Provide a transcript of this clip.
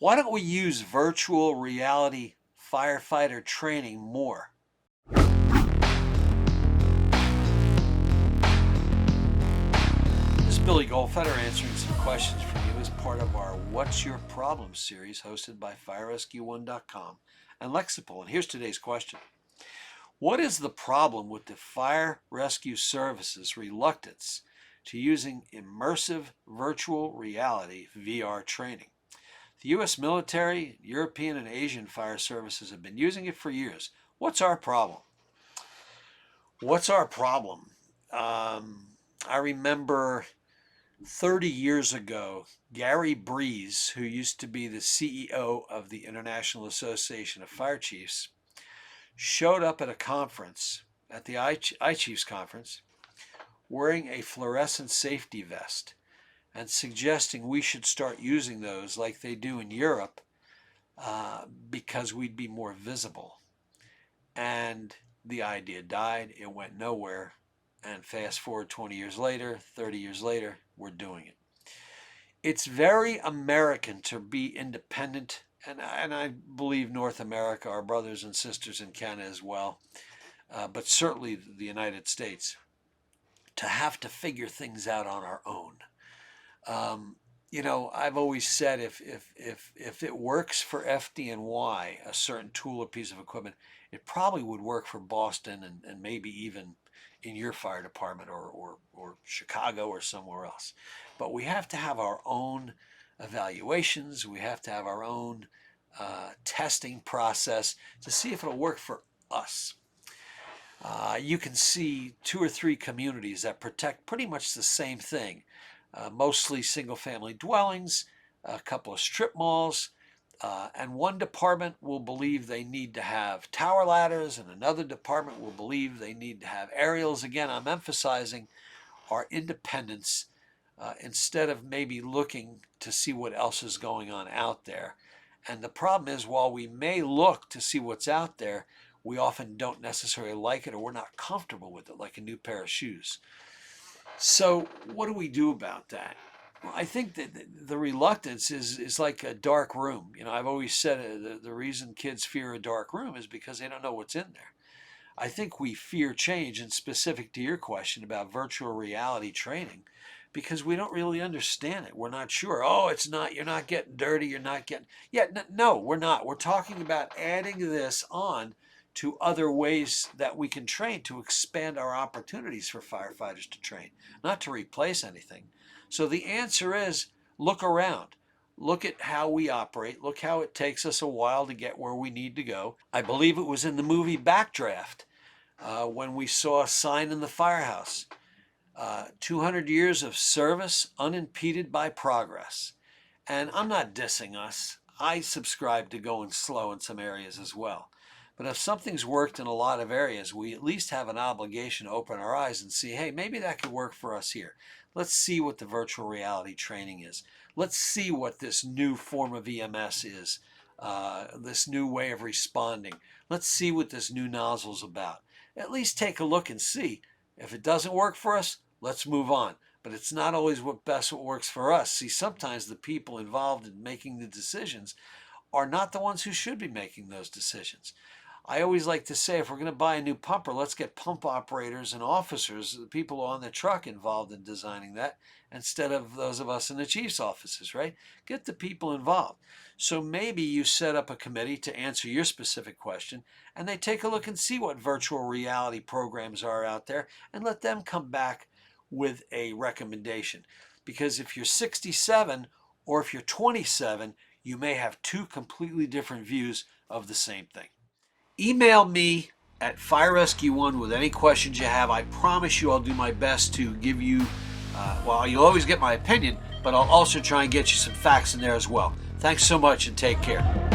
Why don't we use virtual reality firefighter training more? This is Billy Goldfeder answering some questions from you as part of our What's Your Problem series hosted by FireRescue1.com and Lexipol. And here's today's question. What is the problem with the fire rescue services reluctance to using immersive virtual reality VR training? The U.S. military, European, and Asian fire services have been using it for years. What's our problem? What's our problem? I remember 30 years ago, Gary Breeze, who used to be the CEO of the International Association of Fire Chiefs, showed up at a conference, at the iChiefs conference, wearing a fluorescent safety vest and suggesting we should start using those like they do in Europe because we'd be more visible. And the idea died. It went nowhere. And fast forward 20 years later, 30 years later, we're doing it. It's very American to be independent, and I believe North America, our brothers and sisters in Canada as well, but certainly the United States, to have to figure things out on our own. I've always said if it works for FDNY, a certain tool or piece of equipment, it probably would work for Boston and maybe even in your fire department or Chicago or somewhere else. But we have to have our own evaluations. We have to have our own testing process to see if it'll work for us. You can see 2 or 3 communities that protect pretty much the same thing. Mostly single-family dwellings, a couple of strip malls, and one department will believe they need to have tower ladders, and another department will believe they need to have aerials. Again, I'm emphasizing our independence instead of maybe looking to see what else is going on out there. And the problem is, while we may look to see what's out there, we often don't necessarily like it, or we're not comfortable with it, like a new pair of shoes. So what do we do about that? Well, I think that the reluctance is like a dark room. I've always said the reason kids fear a dark room is because they don't know what's in there. I think we fear change, and specific to your question about virtual reality training, because we don't really understand it. We're not sure. Oh, you're not getting dirty, you're not getting... Yeah, no, we're not. We're talking about adding this on to other ways that we can train to expand our opportunities for firefighters to train, not to replace anything. So the answer is look around. Look at how we operate. Look how it takes us a while to get where we need to go. I believe it was in the movie Backdraft when we saw a sign in the firehouse. 200 years of service unimpeded by progress. And I'm not dissing us. I subscribe to going slow in some areas as well. But if something's worked in a lot of areas, we at least have an obligation to open our eyes and see, hey, maybe that could work for us here. Let's see what the virtual reality training is. Let's see what this new form of EMS is, this new way of responding. Let's see what this new nozzle is about. At least take a look and see. If it doesn't work for us, let's move on. But it's not always what works for us. See, sometimes the people involved in making the decisions are not the ones who should be making those decisions. I always like to say, if we're going to buy a new pumper, let's get pump operators and officers, the people on the truck, involved in designing that, instead of those of us in the chief's offices, right? Get the people involved. So maybe you set up a committee to answer your specific question, and they take a look and see what virtual reality programs are out there, and let them come back with a recommendation. Because if you're 67 or if you're 27, you may have 2 completely different views of the same thing. Email me at FireRescue1 with any questions you have. I promise you I'll do my best to give you, you'll always get my opinion, but I'll also try and get you some facts in there as well. Thanks so much and take care.